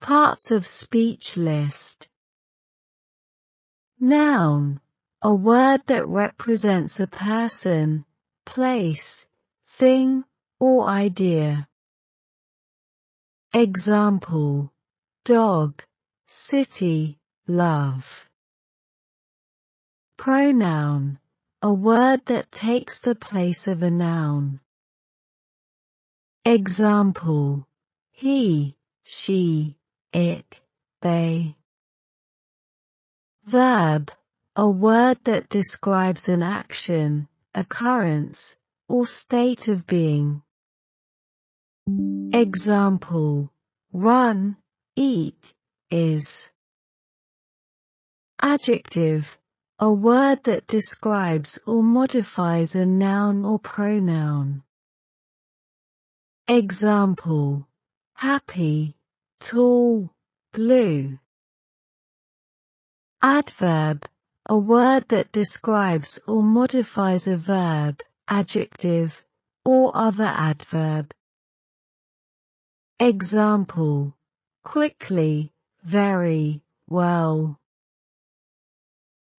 Parts of speech list. Noun, a word that represents a person, place, thing, or idea. Example: dog, city, love. Pronoun, a word that takes the place of a noun. Example: he, she, it, they. Verb, a word that describes an action, occurrence, or state of being. Example: run, eat, is. Adjective, a word that describes or modifies a noun or pronoun. Example: happy, tall, blue. Adverb, a word that describes or modifies a verb, adjective, or other adverb. Example: quickly, very, well.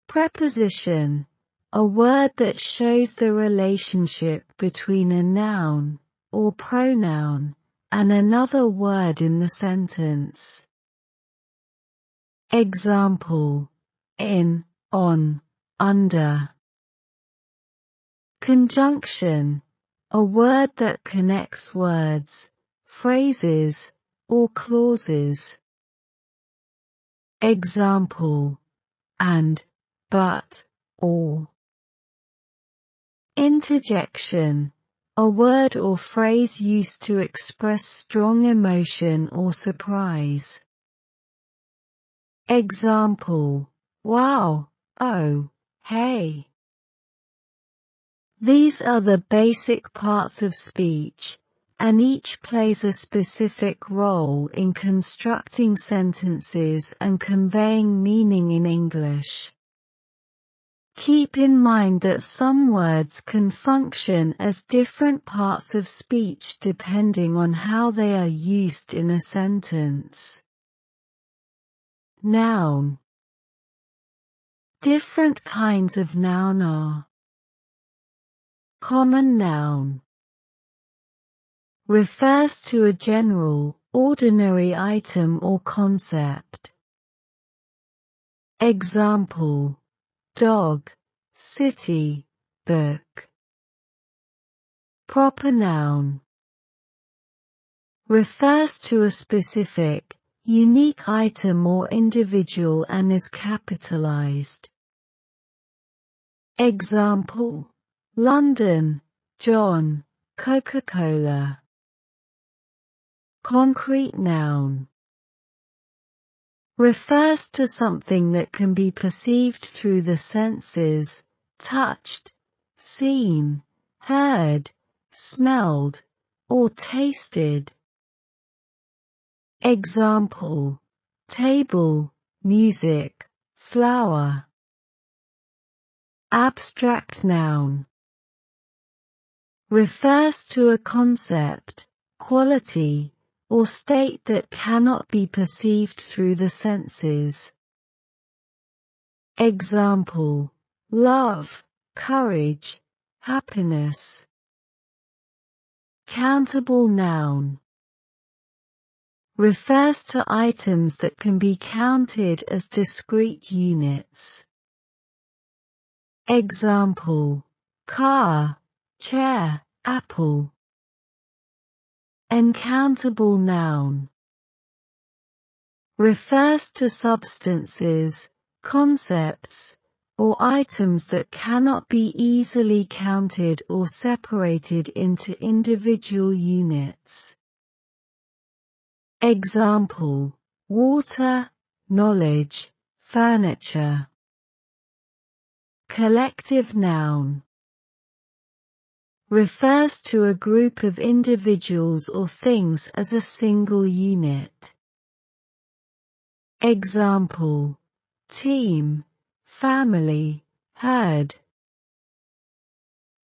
Preposition, a word that shows the relationship between a noun, or pronoun, and another word in the sentence. Example: in, on, under. Conjunction, a word that connects words, phrases, or clauses. Example: and, but, or. Interjection, a word or phrase used to express strong emotion or surprise. Example: wow, oh, hey. These are the basic parts of speech, and each plays a specific role in constructing sentences and conveying meaning in English. Keep in mind that some words can function as different parts of speech depending on how they are used in a sentence. Noun. Different kinds of noun are: common noun. Refers to a general, ordinary item or concept. Example: dog, city, book. Proper noun. Refers to a specific, unique item or individual and is capitalized. Example: London, John, Coca-Cola. Concrete noun. Refers to something that can be perceived through the senses, touched, seen, heard, smelled, or tasted. Example: table, music, flower. Abstract noun. Refers to a concept, quality, or state that cannot be perceived through the senses. Example: love, courage, happiness. Countable noun. Refers to items that can be counted as discrete units. Example: car, chair, apple. Uncountable noun. Refers to substances, concepts, or items that cannot be easily counted or separated into individual units. Example: water, knowledge, furniture. Collective noun. Refers to a group of individuals or things as a single unit. Example: team, family, herd.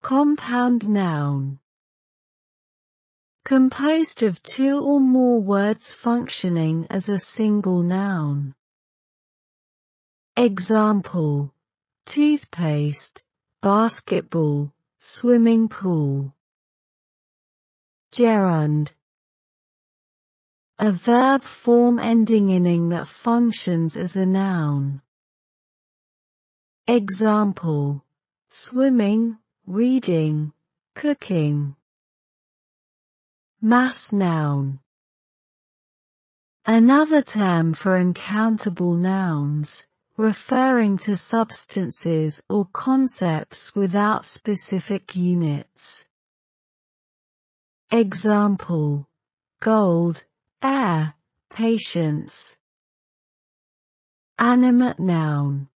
Compound noun. composed of two or more words functioning as a single noun. Example: toothpaste, basketball, swimming pool. Gerund, a verb form ending in ing that functions as a noun. Example: swimming, reading, cooking. Mass noun, another term for uncountable nouns, referring to substances or concepts without specific units. Example: gold, air, patience. Animate noun,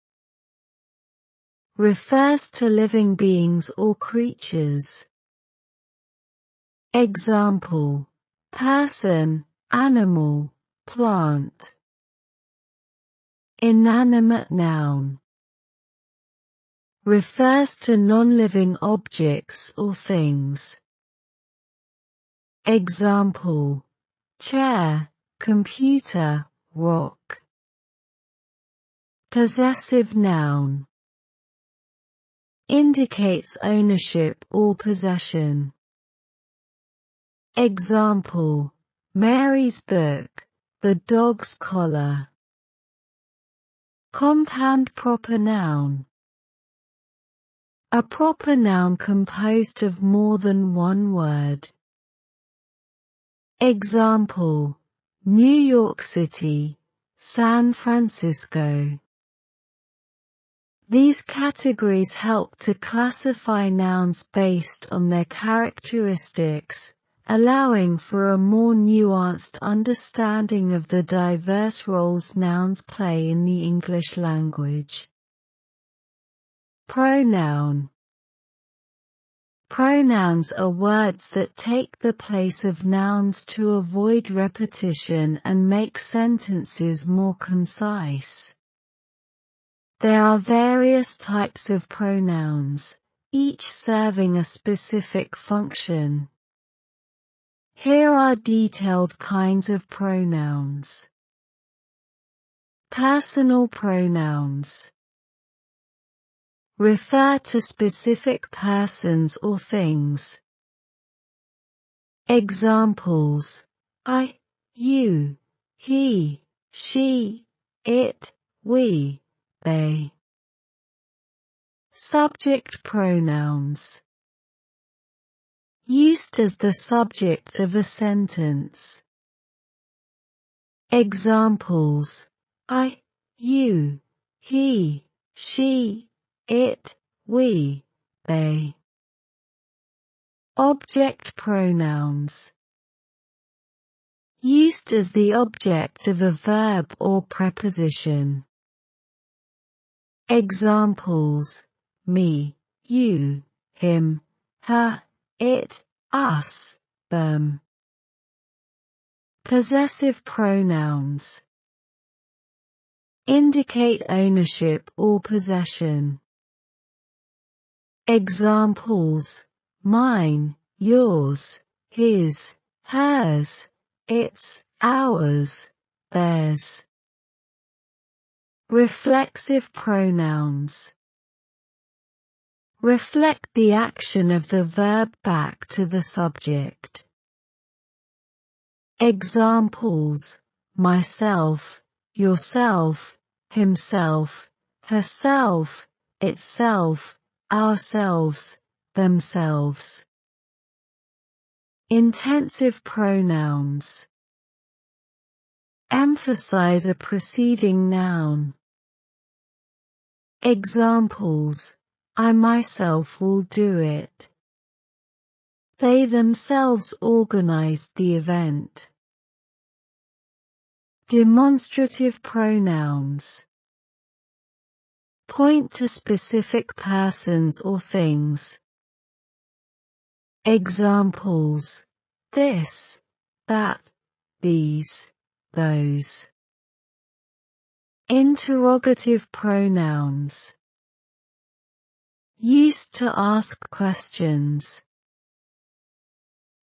refers to living beings or creatures. Example: person, animal, plant. Inanimate noun, refers to non-living objects or things. Example: chair, computer, rock. Possessive noun, indicates ownership or possession. Example: Mary's book, the dog's collar. Compound proper noun, a proper noun composed of more than one word. Example: New York City, San Francisco. These categories help to classify nouns based on their characteristics, allowing for a more nuanced understanding of the diverse roles nouns play in the English language. Pronoun. Pronouns are words that take the place of nouns to avoid repetition and make sentences more concise. There are various types of pronouns, each serving a specific function. Here are detailed kinds of pronouns. Personal pronouns refer to specific persons or things. Examples: I, you, he, she, it, we, they. Subject pronouns, used as the subject of a sentence. Examples: I, you, he, she, it, we, they. Object pronouns, used as the object of a verb or preposition. Examples: me, you, him, her, it, us, them. Possessive pronouns indicate ownership or possession. Examples: mine, yours, his, hers, its, ours, theirs. Reflexive pronouns reflect the action of the verb back to the subject. Examples: myself, yourself, himself, herself, itself, ourselves, themselves. Intensive pronouns emphasize a preceding noun. Examples: I myself will do it. They themselves organized the event. Demonstrative pronouns point to specific persons or things. Examples: this, that, these, those. Interrogative pronouns used to ask questions.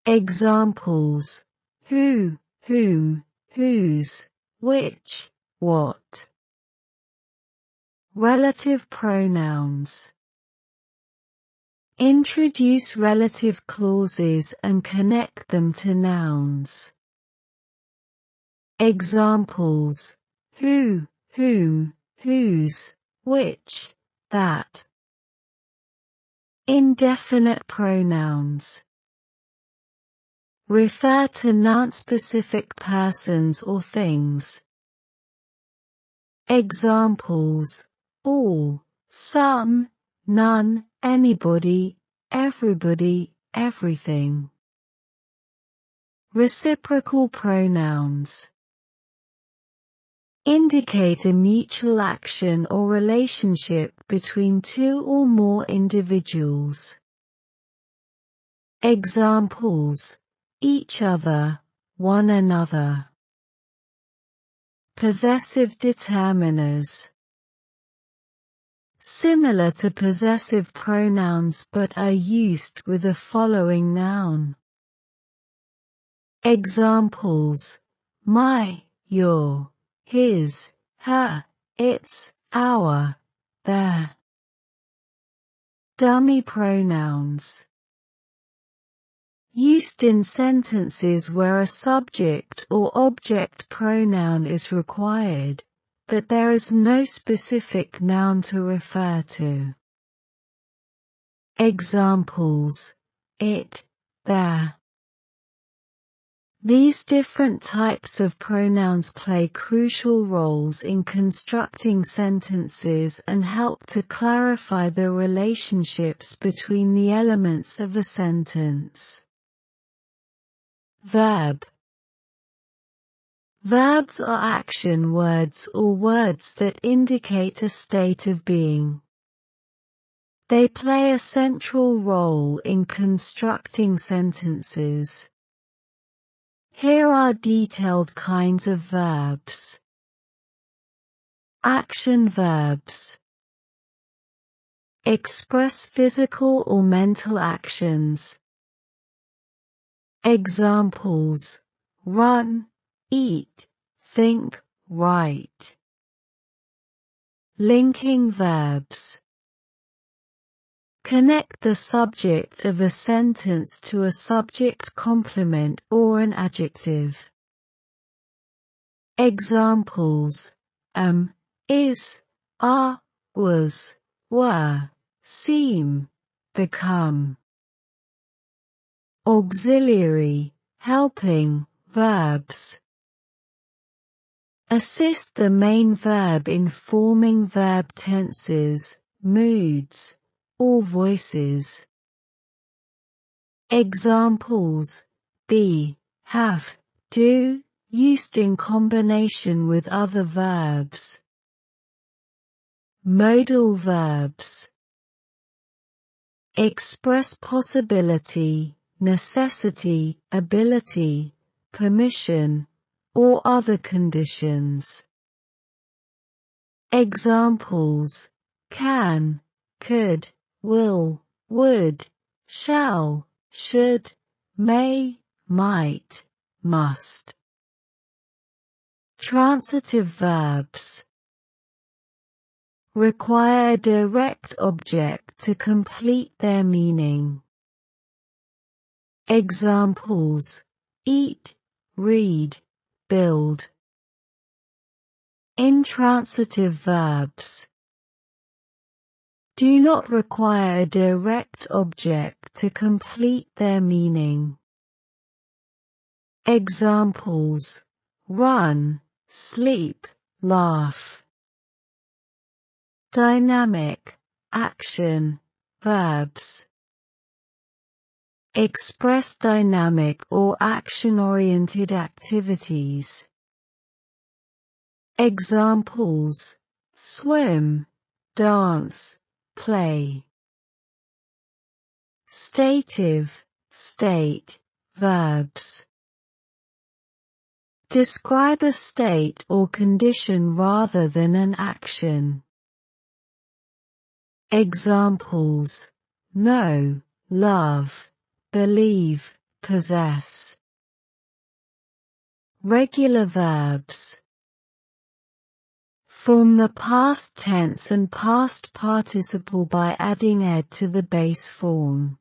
Examples: who, whom, whose, which, what. Relative pronouns. Introduce relative clauses and connect them to nouns. Examples: who, whom, whose, which, that. Indefinite pronouns. Refer to noun-specific persons or things. Examples: all, some, none, anybody, everybody, everything. Reciprocal pronouns. Indicate a mutual action or relationship between two or more individuals. Examples: each other, one another. Possessive determiners. Similar to possessive pronouns but are used with the following noun. Examples: my, your, his, her, its, our, their. Dummy pronouns. Used in sentences where a subject or object pronoun is required, but there is no specific noun to refer to. Examples: it, their. These different types of pronouns play crucial roles in constructing sentences and help to clarify the relationships between the elements of a sentence. Verb. Verbs are action words or words that indicate a state of being. They play a central role in constructing sentences. Here are detailed kinds of verbs. Action verbs. Express physical or mental actions. Examples: run, eat, think, write. Linking verbs. Connect the subject of a sentence to a subject complement or an adjective. Examples: is, are, was, were, seem, become. Auxiliary, helping, verbs. Assist the main verb in forming verb tenses, moods, or voices. Examples: be, have, do, used in combination with other verbs. Modal verbs. Express possibility, necessity, ability, permission, or other conditions. Examples: can, could, will, would, shall, should, may, might, must. Transitive verbs. Require a direct object to complete their meaning. Examples: eat, read, build. Intransitive verbs. Do not require a direct object to complete their meaning. Examples: run, sleep, laugh. Dynamic, action, verbs. Express dynamic or action-oriented activities. Examples: swim, dance, play. Stative, state, verbs. Describe a state or condition rather than an action. Examples: know, love, believe, possess. Regular verbs form the past tense and past participle by adding ed to the base form.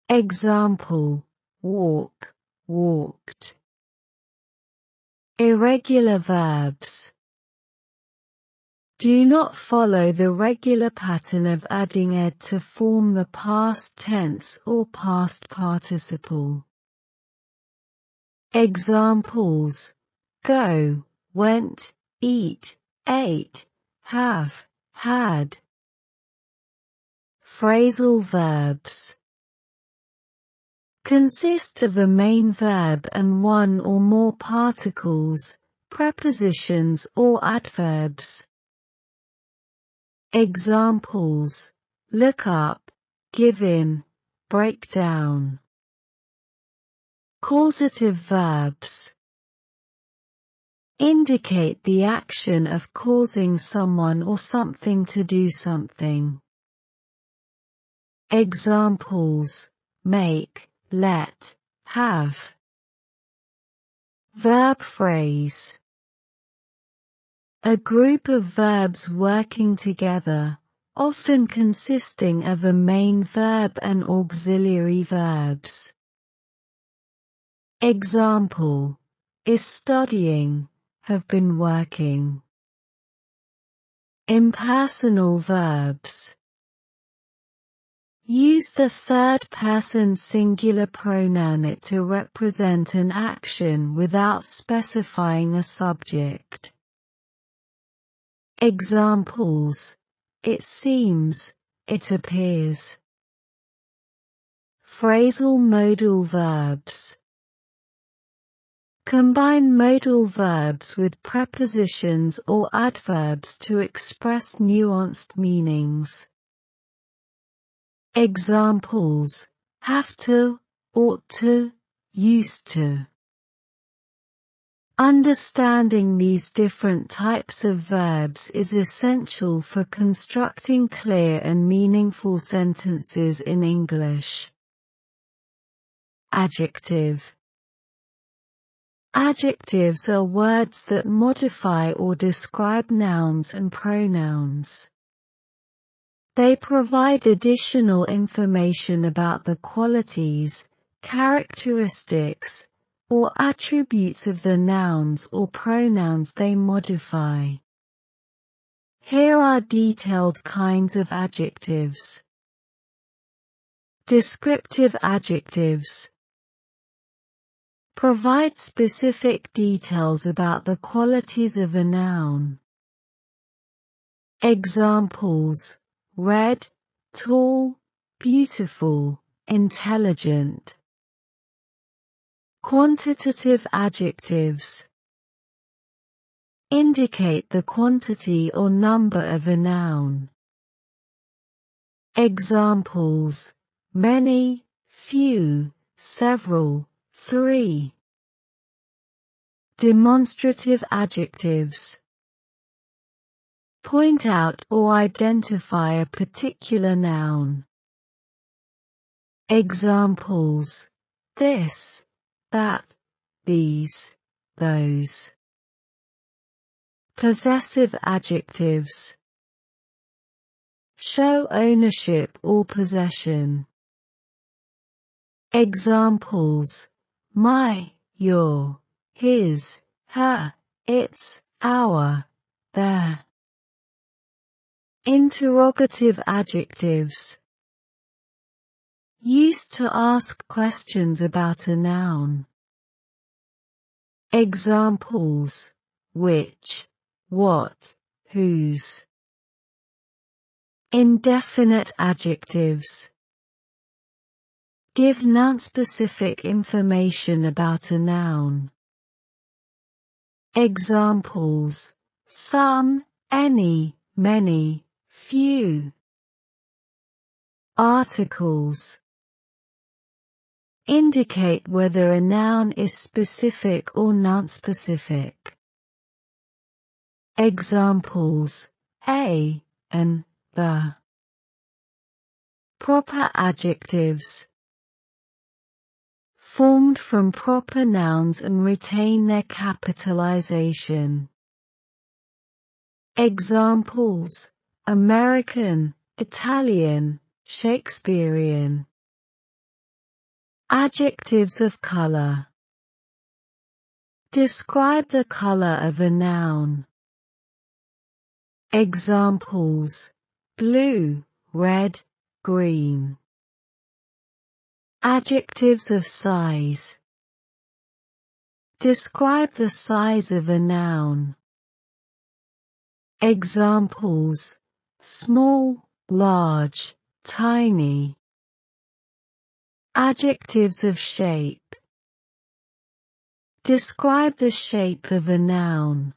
Example: walk, walked. Irregular verbs do not follow the regular pattern of adding ed to form the past tense or past participle. Examples: go, went, eat, ate, have, had. Phrasal verbs consist of a main verb and one or more particles, prepositions or adverbs. Examples: look up, give in, break down. Causative verbs indicate the action of causing someone or something to do something. Examples: make, let, have. Verb phrase a group of verbs working together, often consisting of a main verb and auxiliary verbs. Example: is studying, have been working. Impersonal verbs use the third-person singular pronoun it to represent an action without specifying a subject. Examples: it seems, it appears. Phrasal modal verbs combine modal verbs with prepositions or adverbs to express nuanced meanings. Examples: have to, ought to, used to. Understanding these different types of verbs is essential for constructing clear and meaningful sentences in English. Adjective. Adjectives are words that modify or describe nouns and pronouns. They provide additional information about the qualities, characteristics, or attributes of the nouns or pronouns they modify. Here are detailed kinds of adjectives. Descriptive adjectives provide specific details about the qualities of a noun. Examples: red, tall, beautiful, intelligent. Quantitative adjectives indicate the quantity or number of a noun. Examples: many, few, several, three. Demonstrative adjectives point out or identify a particular noun. Examples: this, that, these, those. Possessive adjectives show ownership or possession. Examples: my, your, his, her, its, our, their. Interrogative adjectives used to ask questions about a noun. Examples: which, what, whose. Indefinite adjectives give nonspecific information about a noun. Examples: some, any, many, few. Articles indicate whether a noun is specific or nonspecific. Examples: a and the. Proper adjectives formed from proper nouns and retain their capitalization. Examples: American, Italian, Shakespearean. Adjectives of color. Describe the color of a noun. Examples: blue, red, green. Adjectives of size. Describe the size of a noun. Examples: small, large, tiny. Adjectives of shape. Describe the shape of a noun.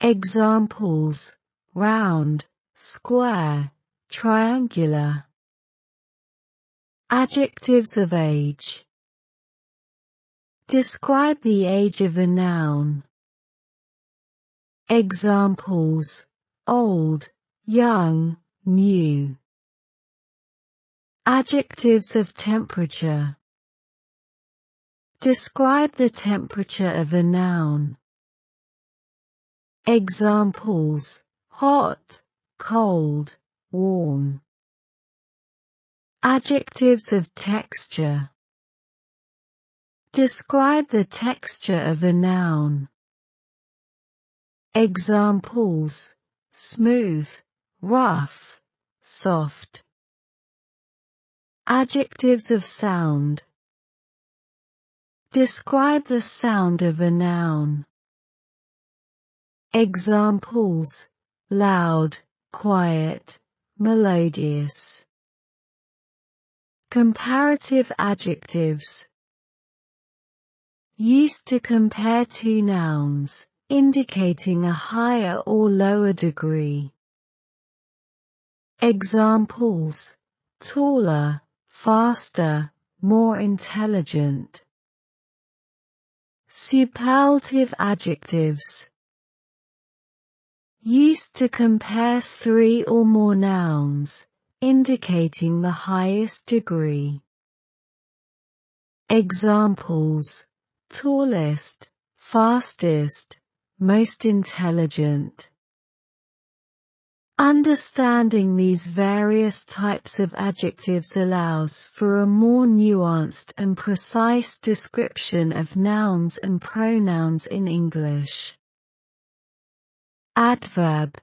Examples: round, square, triangular. Adjectives of age. Describe the age of a noun. Examples: old, young, new. Adjectives of temperature. Describe the temperature of a noun. Examples: hot, cold, warm. Adjectives of texture. Describe the texture of a noun. Examples: smooth, rough, soft. Adjectives of sound. Describe the sound of a noun. Examples: loud, quiet, melodious. Comparative adjectives. Used to compare two nouns, indicating a higher or lower degree. Examples: taller, faster, more intelligent. Superlative adjectives. Used to compare three or more nouns, indicating the highest degree. Examples: tallest, fastest, most intelligent. Understanding these various types of adjectives allows for a more nuanced and precise description of nouns and pronouns in English. Adverb.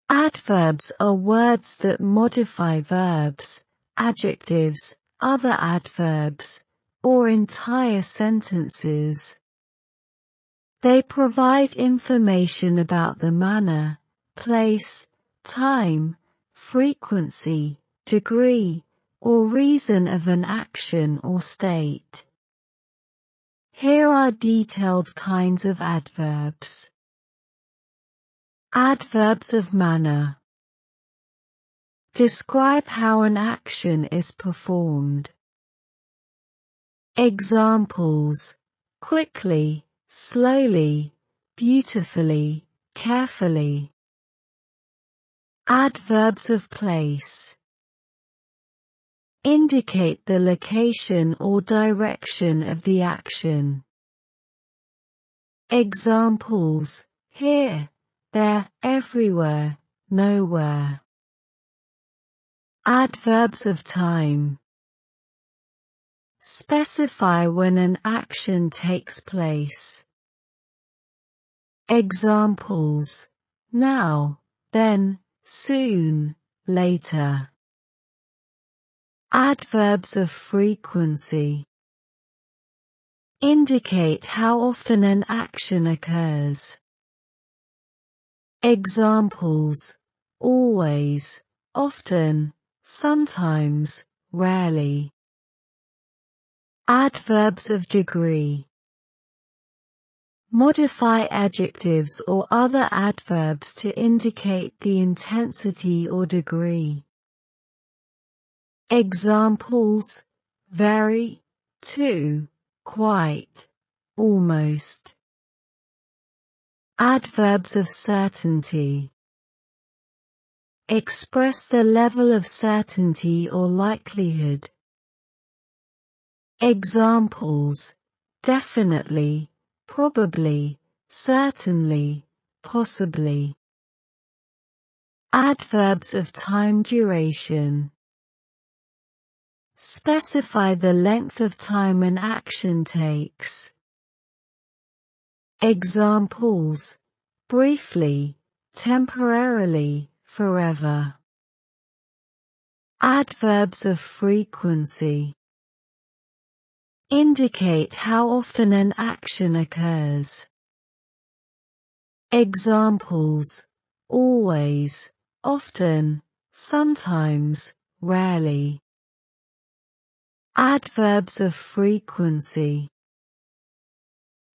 Adverbs are words that modify verbs, adjectives, other adverbs, or entire sentences. They provide information about the manner, place, time, frequency, degree, or reason of an action or state. Here are detailed kinds of adverbs. Adverbs of manner. Describe how an action is performed. Examples: quickly, slowly, beautifully, carefully. Adverbs of place. Indicate the location or direction of the action. Examples: here, there, everywhere, nowhere. Adverbs of time. Specify when an action takes place. Examples: now, then, soon, later. Adverbs of frequency. Indicate how often an action occurs. Examples: always, often, sometimes, rarely. Adverbs of degree. Modify adjectives or other adverbs to indicate the intensity or degree. Examples: very, to, quite, almost. Adverbs of certainty. Express the level of certainty or likelihood. Examples: definitely, probably, certainly, possibly. Adverbs of time duration. Specify the length of time an action takes. Examples: briefly, temporarily, forever. Adverbs of frequency. Indicate how often an action occurs. Examples: always, often, sometimes, rarely. Adverbs of frequency.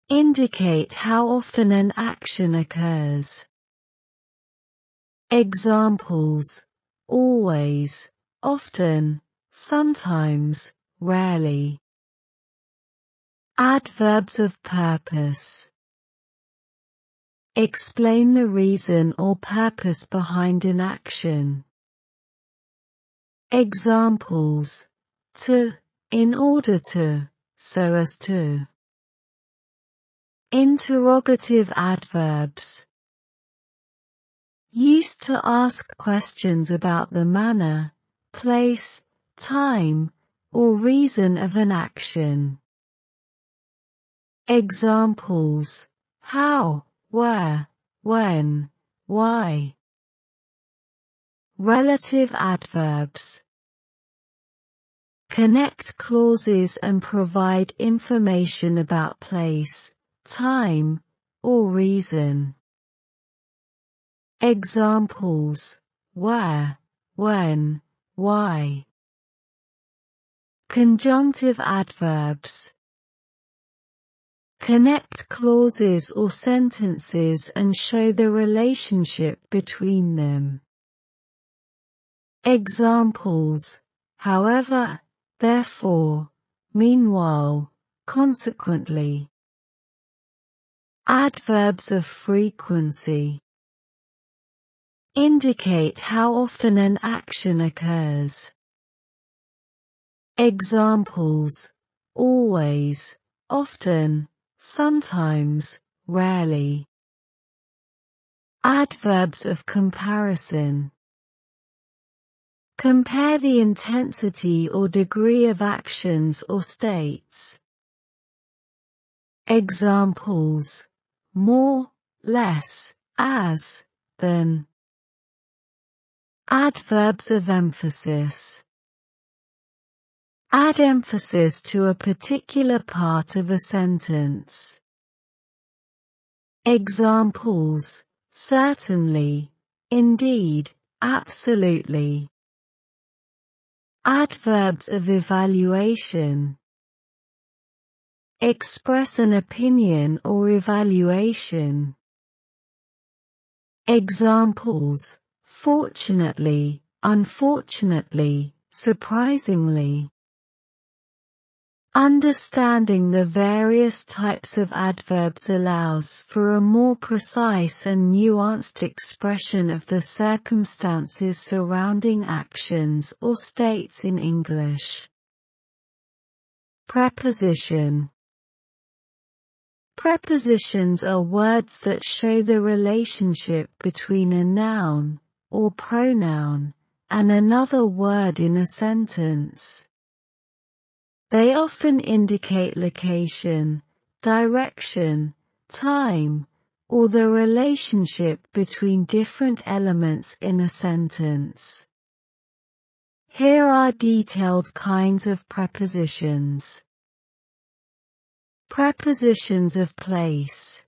Indicate how often an action occurs. Examples: always, often, sometimes, rarely. Adverbs of purpose. Explain the reason or purpose behind an action. Examples: to, in order to, so as to. Interrogative adverbs. Used to ask questions about the manner, place, time, or reason of an action. Examples: how, where, when, why. Relative adverbs. Connect clauses and provide information about place, time, or reason. Examples: where, when, why. Conjunctive adverbs. Connect clauses or sentences and show the relationship between them. Examples: however, therefore, meanwhile, consequently. Adverbs of frequency. Indicate how often an action occurs. Examples: always, often, sometimes, rarely. Adverbs of comparison. Compare the intensity or degree of actions or states. Examples: more, less, as, than. Adverbs of emphasis. Add emphasis to a particular part of a sentence. Examples: certainly, indeed, absolutely. Adverbs of evaluation. Express an opinion or evaluation. Examples: fortunately, unfortunately, surprisingly. Understanding the various types of adverbs allows for a more precise and nuanced expression of the circumstances surrounding actions or states in English. Preposition. Prepositions are words that show the relationship between a noun, or pronoun, and another word in a sentence. They often indicate location, direction, time, or the relationship between different elements in a sentence. Here are detailed kinds of prepositions. Prepositions of place.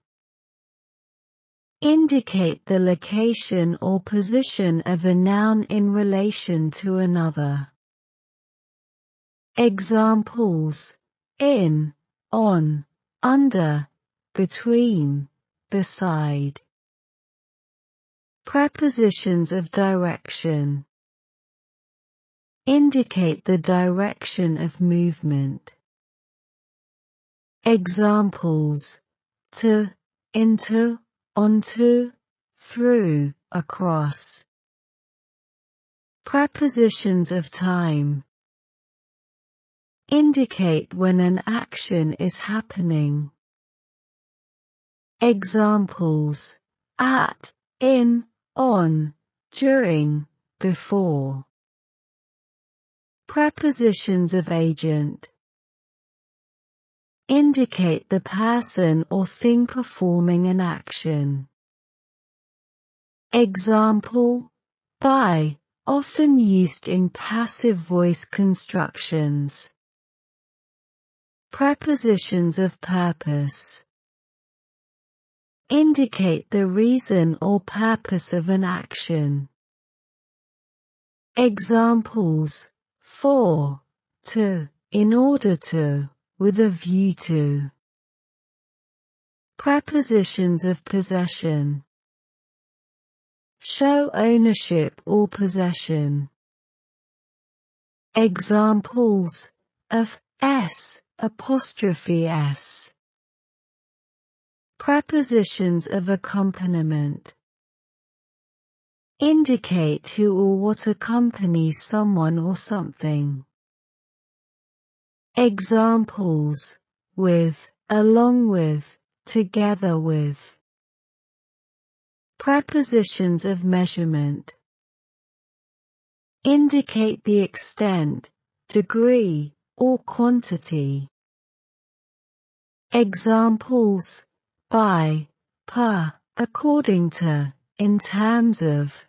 Indicate the location or position of a noun in relation to another. Examples: in, on, under, between, beside. Prepositions of direction. Indicate the direction of movement. Examples: to, into, onto, through, across. Prepositions of time. indicate when an action is happening. Examples: at, in, on, during, before. Prepositions of agent indicate the person or thing performing an action. Example: by, often used in passive voice constructions. Prepositions of purpose indicate the reason or purpose of an action. Examples: for, to, in order to, with a view to. Prepositions of possession show ownership or possession. Examples of s'. Prepositions of accompaniment indicate who or what accompanies someone or something. Examples: with, along with, together with. Prepositions of measurement indicate the extent, degree, or quantity. Examples: by, per, according to, in terms of.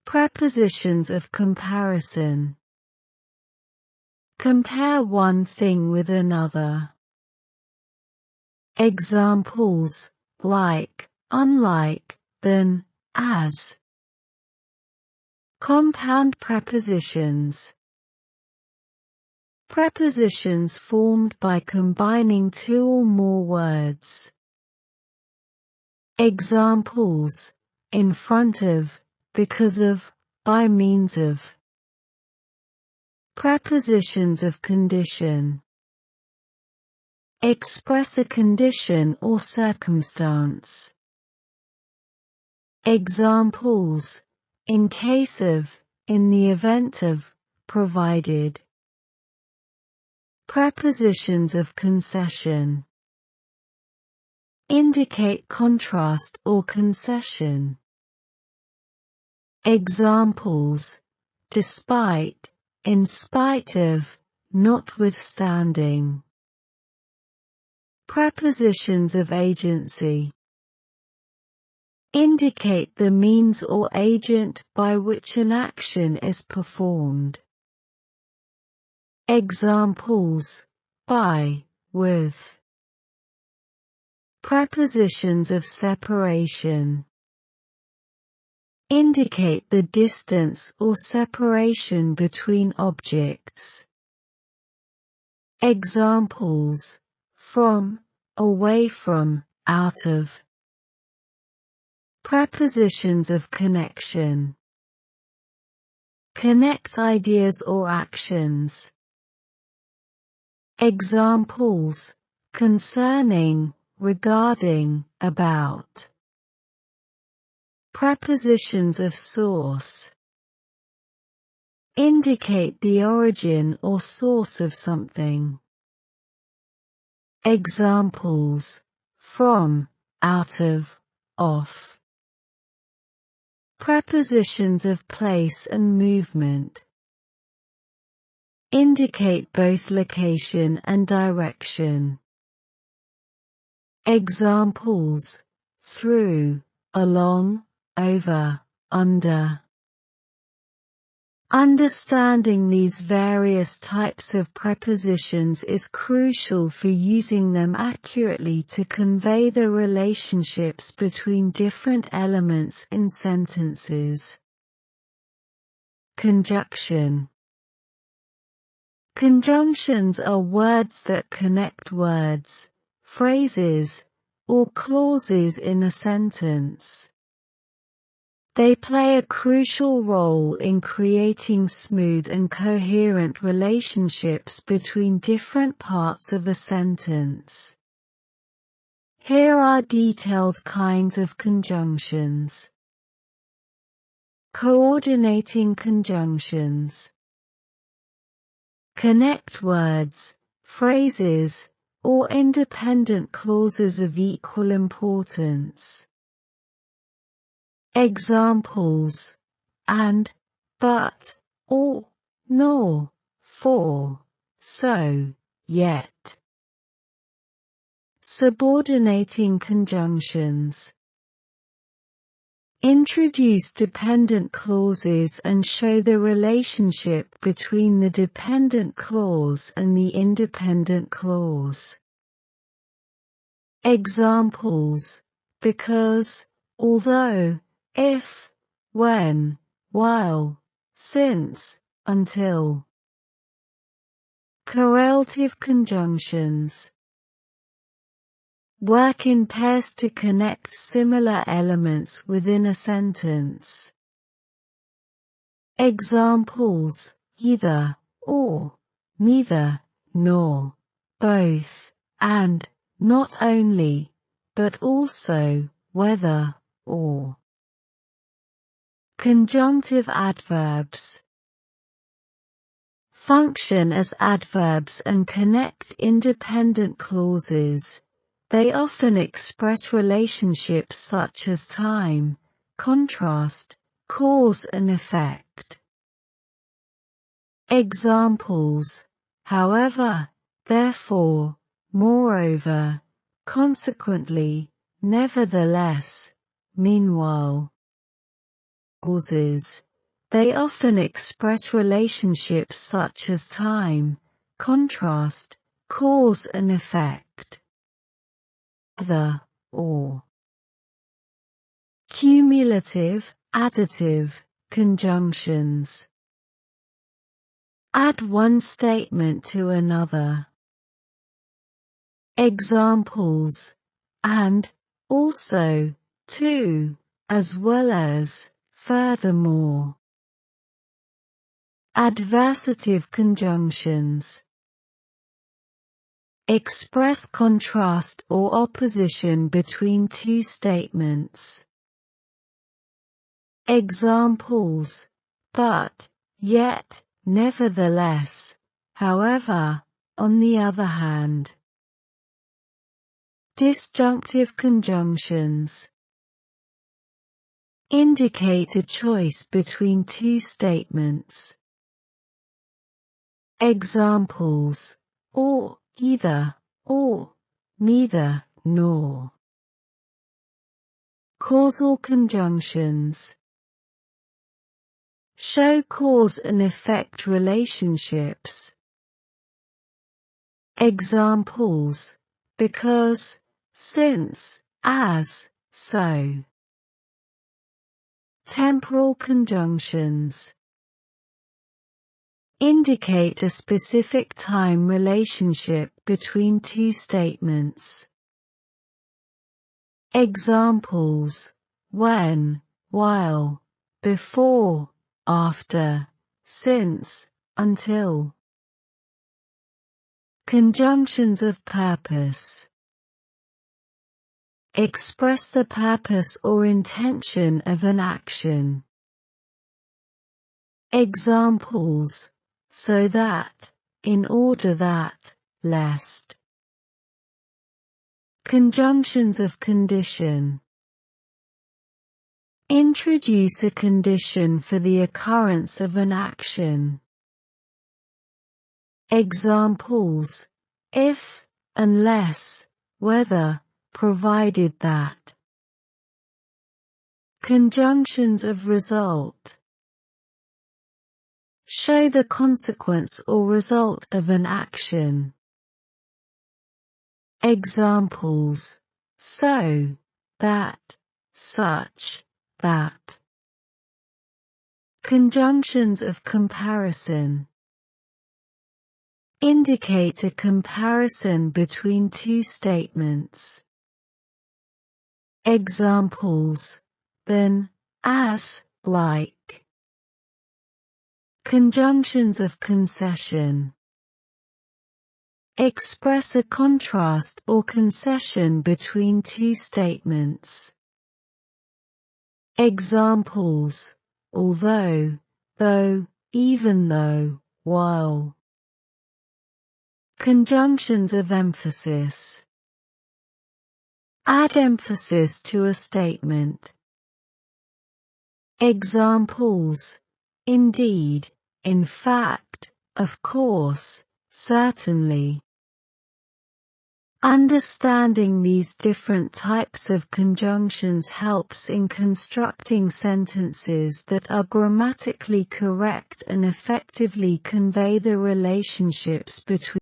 Prepositions of comparison compare one thing with another. Examples: like, unlike, than, as. Compound prepositions prepositions formed by combining two or more words. Examples: in front of, because of, by means of. Prepositions of condition express a condition or circumstance. Examples: in case of, in the event of, provided. Prepositions of concession indicate contrast or concession. Examples: despite, in spite of, notwithstanding. Prepositions of agency indicate the means or agent by which an action is performed. Examples: by, with. Prepositions of separation indicate the distance or separation between objects. Examples: from, away from, out of. Prepositions of connection connect ideas or actions. Examples: concerning, regarding, about. Prepositions of source indicate the origin or source of something. Examples: from, out of, off. Prepositions of place and movement indicate both location and direction. Examples: through, along, over, under. Understanding these various types of prepositions is crucial for using them accurately to convey the relationships between different elements in sentences. Conjunction. Conjunctions are words that connect words, phrases, or clauses in a sentence. They play a crucial role in creating smooth and coherent relationships between different parts of a sentence. Here are detailed kinds of conjunctions. Coordinating conjunctions. Connect words, phrases, or independent clauses of equal importance. Examples: and, but, or, nor, for, so, yet. Subordinating conjunctions. Introduce dependent clauses and show the relationship between the dependent clause and the independent clause. Examples: because, although, if, when, while, since, until. Correlative conjunctions. Work in pairs to connect similar elements within a sentence. Examples: either, or, neither, nor, both, and, not only, but also, whether, or. Conjunctive adverbs. Function as adverbs and connect independent clauses. They often express relationships such as time, contrast, cause and effect. Examples: however, therefore, moreover, consequently, nevertheless, meanwhile. Causes. They often express relationships such as time, contrast, cause and effect. The, or. Cumulative, additive, conjunctions. Add one statement to another. Examples: and, also, too, as well as, furthermore. Adversative conjunctions. Express contrast or opposition between two statements. Examples: but, yet, nevertheless, however, on the other hand. Disjunctive conjunctions. Indicate a choice between two statements. Examples: or, either, or, neither, nor. Causal conjunctions. Show cause and effect relationships. Examples: because, since, as, so. Temporal conjunctions. Indicate a specific time relationship between two statements. Examples: when, while, before, after, since, until. Conjunctions of purpose. Express the purpose or intention of an action. Examples: so that, in order that, lest. Conjunctions of condition. Introduce a condition for the occurrence of an action. Examples: if, unless, whether, provided that. Conjunctions of result. Show the consequence or result of an action. Examples: so, that, such, that. Conjunctions of comparison. Indicate a comparison between two statements. Examples: then, as, like. Conjunctions of concession. Express a contrast or concession between two statements. Examples: although, though, even though, while. Conjunctions of emphasis. Add emphasis to a statement. Examples: indeed, in fact, of course, certainly. Understanding these different types of conjunctions helps in constructing sentences that are grammatically correct and effectively convey the relationships between